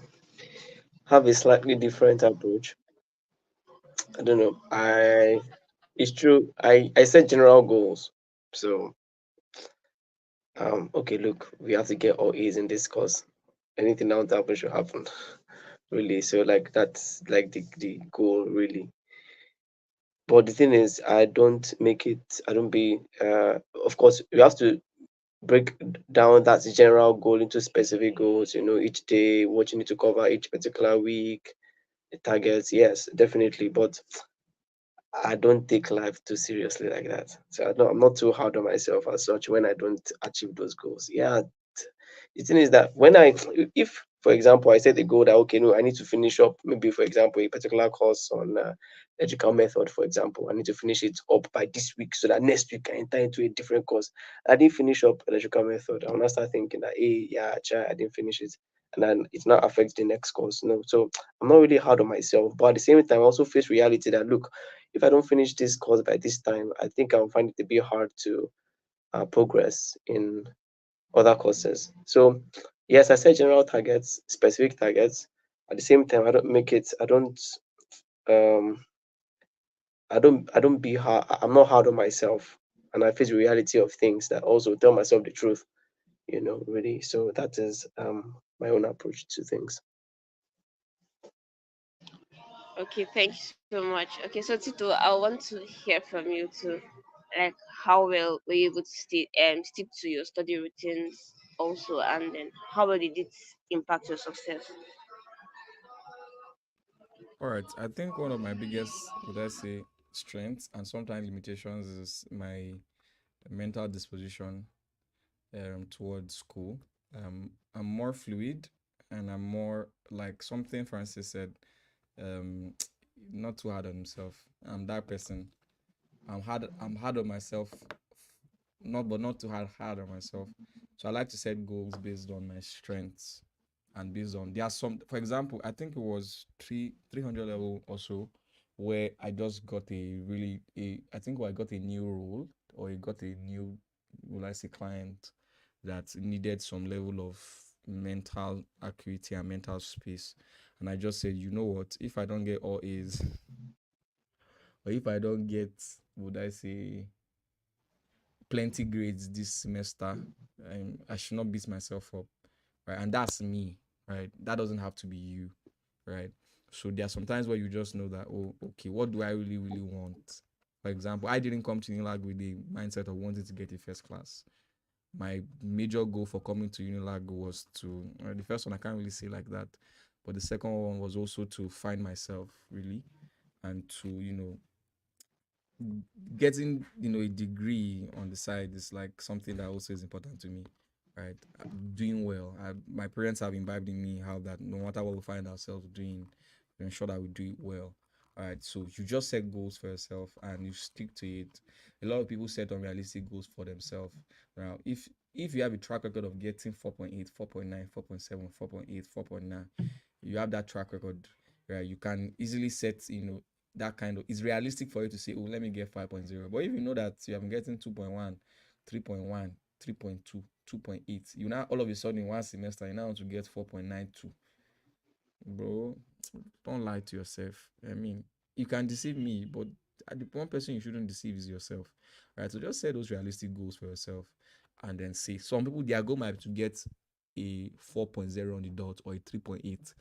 have a slightly different approach. I don't know. It's true. I set general goals. So okay, look, we have to get all A's in this course. Anything that would happen should happen. Really. So like that's like the goal really. But the thing is, I don't make it. I don't be. Of course, you have to break down that general goal into specific goals. You know, each day, what you need to cover each particular week, the targets. Yes, definitely. But I don't take life too seriously like that. So I'm not too hard on myself as such when I don't achieve those goals. Yeah, the thing is that if, for example, I set a goal that, okay, no, I need to finish up, maybe, for example, a particular course on electrical method, for example, I need to finish it up by this week so that next week I enter into a different course. I didn't finish up electrical method. I will not start thinking that, hey, yeah, I didn't finish it. And then it not affects the next course. No, so I'm not really hard on myself, but at the same time, I also face reality that, look, if I don't finish this course by this time, I think I'll find it a bit hard to progress in other courses. So yes, I set general targets, specific targets. At the same time, I don't make it. Um, I don't be hard. I'm not hard on myself, and I face the reality of things that also tell myself the truth. You know, really. So that is my own approach to things. Okay, thank you so much. Okay, so Tito, I want to hear from you too, like how well were you able to stick to your study routines also, and then how well did it impact your success? All right. I think one of my biggest, would I say, strengths and sometimes limitations is my mental disposition towards school. I'm more fluid and I'm more like something Francis said, um, not too hard on himself. I'm that person. I'm hard on myself, not too hard on myself. So I like to set goals based on my strengths and based on there are some, for example, I think it was 300 level or so where I just got a really a I think I got a new role or I got a new, will I say, client that needed some level of mental acuity and mental space. And I just said, you know what, if I don't get all A's or if I don't get, would I say, plenty grades this semester, I should not beat myself up, right? And that's me, right? That doesn't have to be you, right? So there are some times where you just know that, oh, okay, what do I really, really want? For example, I didn't come to UNILAG with the mindset of wanting to get a first class. My major goal for coming to UNILAG was to, the first one I can't really say like that, but the second one was also to find myself really and to, getting a degree on the side is like something that also is important to me, right? Doing well. My parents have imbibed in me how that no matter what we find ourselves doing, we ensure that we do it well. All right, so you just set goals for yourself and you stick to it. A lot of people set unrealistic goals for themselves. Now if you have a track record of getting 4.8, 4.9, 4.7, 4.8, 4.9, you have that track record, right? You can easily set, that kind of, it's realistic for you to say, oh, let me get 5.0. But if you know that you have been getting 2.1, 3.1, 3.2, 2.8, you now all of a sudden in one semester you now want to get 4.92, bro, don't lie to yourself. I mean, you can deceive me, but the one person you shouldn't deceive is yourself. Right? So just set those realistic goals for yourself and then see. Some people, their goal might be to get a 4.0 on the dot or a 3.8.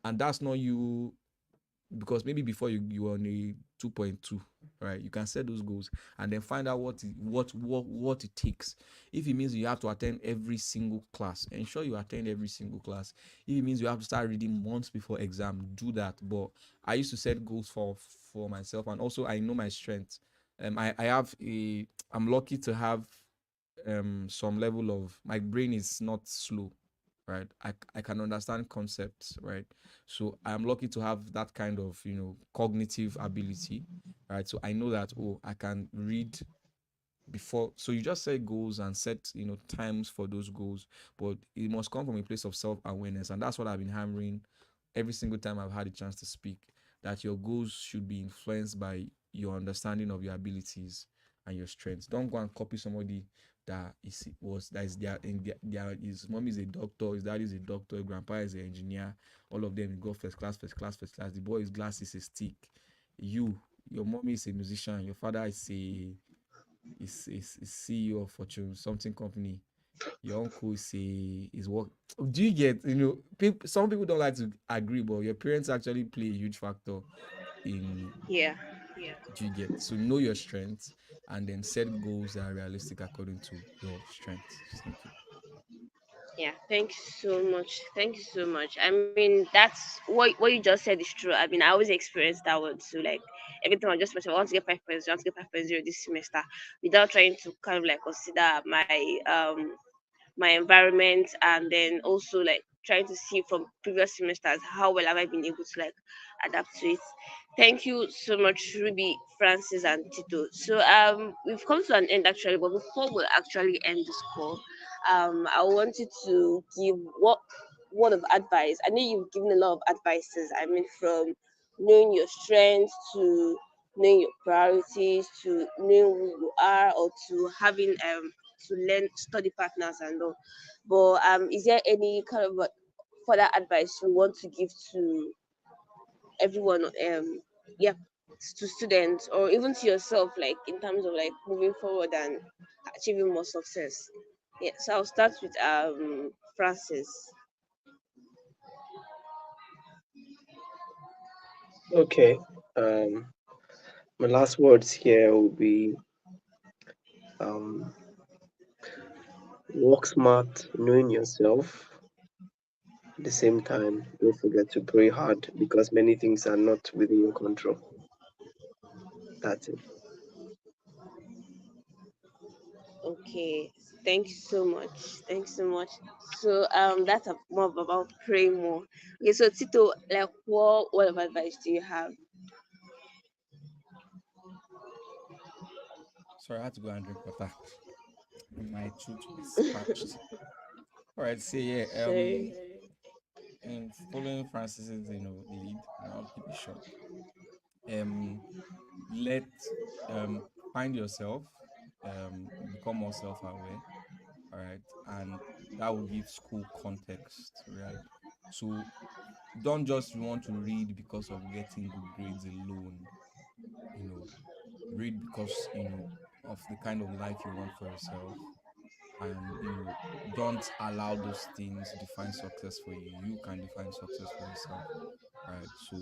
And that's not you, because maybe before you were on a 2.2, right? You can set those goals and then find out what it takes. If it means you have to attend every single class, ensure you attend every single class. If it means you have to start reading months before exam, do that. But I used to set goals for myself, and also I know my strengths. I have a I'm lucky to have some level of my brain is not slow, right? I can understand concepts, right? So I'm lucky to have that kind of cognitive ability, right? So I know that, oh, I can read before. So you just set goals and set times for those goals, but it must come from a place of self-awareness, and that's what I've been hammering every single time I've had a chance to speak, that your goals should be influenced by your understanding of your abilities and your strengths. Don't go and copy somebody that is their his mom is a doctor, his dad is a doctor, his grandpa is an engineer. All of them go first class, first class, first class. The boy's glass is a stick. Your mommy is a musician, your father is CEO of Fortune something company. Your uncle is work. Do you get? Some people don't like to agree, but your parents actually play a huge factor in. Yeah. Do you get? So know your strengths and then set goals that are realistic according to your strengths. Thank you. Yeah, thank you so much. Thank you so much. I mean, that's what you just said is true. I mean, I always experienced that one too. Like every time I just mention I want to get 5.0, I want to get 5.0 this semester, without trying to kind of like consider my environment, and then also like trying to see from previous semesters how well have I been able to like adapt to it. Thank you so much, Ruby, Francis, and Tito. So we've come to an end actually, but before we actually end this call, I wanted to give what word of advice. I know you've given a lot of advices. I mean, from knowing your strengths to knowing your priorities to knowing who you are, or to having to learn study partners and all. But is there any kind of further advice you want to give to everyone? Yeah, to students or even to yourself, like in terms of like moving forward and achieving more success. Yeah, so I'll start with Francis. Okay. Um, my last words here will be um, work smart, knowing yourself. At the same time, don't forget to pray hard because many things are not within your control. That's it. Okay, thank you so much. Thanks so much. So that's more about praying more. Okay, so Tito, like what of advice do you have? Sorry, I had to go and drink water. My throat was parched. All right, so yeah, Sorry. in following Francis's lead, and I'll keep it short. Um, let find yourself, become more self-aware. All right, and that will give school context, right? So don't just want to read because of getting good grades alone. You know, read because of the kind of life you want for yourself, and don't allow those things define success for you. You can define success for yourself, right? So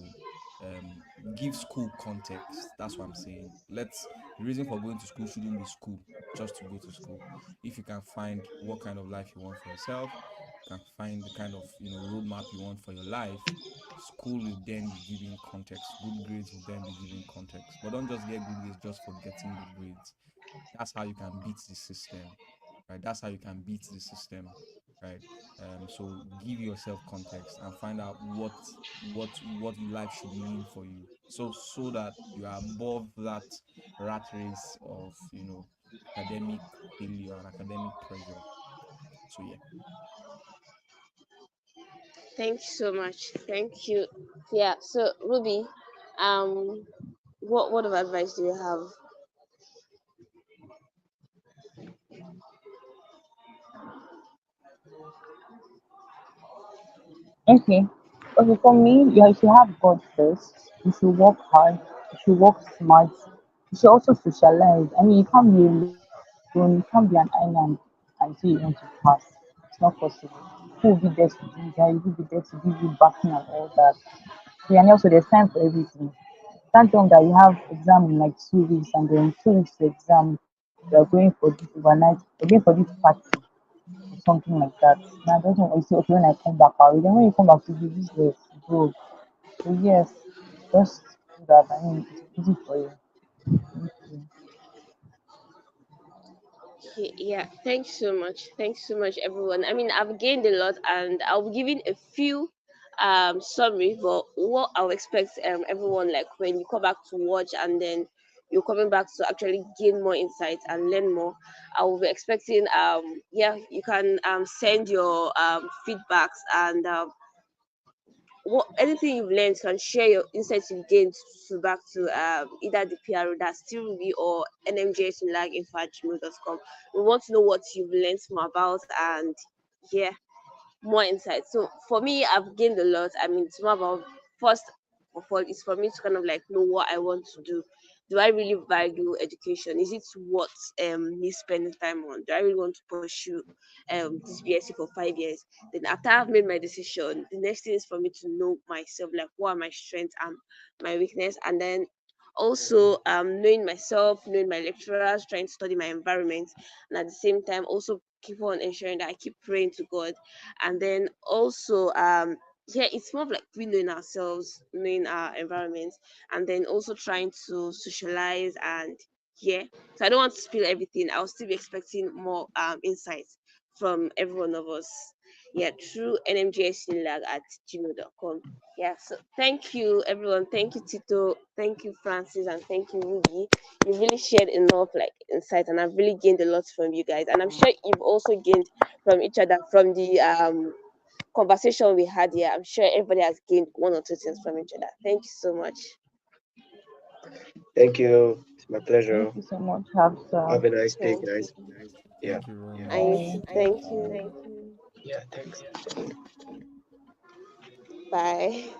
um give school context. That's what I'm saying. Let's The reason for going to school shouldn't be school, just to go to school. If you can find what kind of life you want for yourself, you can find the kind of roadmap you want for your life, school will then be giving context. Good grades will then be giving context. But don't just get good grades just for getting good grades. That's how you can beat the system, right? That's how you can beat the system, right? So give yourself context and find out what life should mean for you, so that you are above that rat race of academic failure and academic pressure. So yeah. Thank you so much. Thank you. Yeah. So Ruby, um, what word of advice do you have? Okay. Okay, for me, you should have God first. You should work hard. You should work smart. You should also socialize. I mean, you can't be alone. You can't be an island until you want to pass. It's not possible. Who will be there to do that? Who will be there to give you backing and all that? Yeah, and also there's time for everything. Can't tell me that you have exam in like 2 weeks and then 2 weeks to exam, you're going for this overnight, you're going for this party or something like that. Now, I don't know. You say, okay, when I come back, I'll then when you come back to be useless, bro. So, yes, just do that. I mean, it's easy for you. Thank you. Okay, yeah. Thanks so much. Thanks so much, everyone. I mean, I've gained a lot, and I'll be giving a few summary. But what I'll expect everyone, like when you come back to watch, and then you're coming back to actually gain more insights and learn more. I will be expecting yeah, you can send your feedbacks and what anything you've learned, can share your insights you've gained to back to either the PRO that's still me or nmjsulag@gmail.com. We want to know what you've learned more about, and yeah, more insight. So for me, I've gained a lot. I mean, it's more about first of all, it's for me to kind of like know what I want to do. Do I really value education? Is it what me spending time on? Do I really want to pursue this BSc for 5 years? Then after I've made my decision, the next thing is for me to know myself, like what are my strengths and my weakness, and then also knowing myself, knowing my lecturers, trying to study my environment, and at the same time also keep on ensuring that I keep praying to God. And then also yeah, it's more of like we knowing ourselves, knowing our environment, and then also trying to socialize. And yeah, so I don't want to spill everything. I'll still be expecting more insights from every one of us, yeah, through nmjsulag@gmail.com. Yeah, so thank you everyone. Thank you Tito, thank you Francis, and thank you Ruby. You really shared enough like insight, and I've really gained a lot from you guys, and I'm sure you've also gained from each other from the conversation we had here. I'm sure everybody has gained one or two things from each other. Thank you so much. Thank you. It's my Thank pleasure. you so much, Hafsa. Have a nice day, Thank guys. you. Yeah. Thank you very And you much. Bye. too. Thank you. Yeah. Thanks. Bye.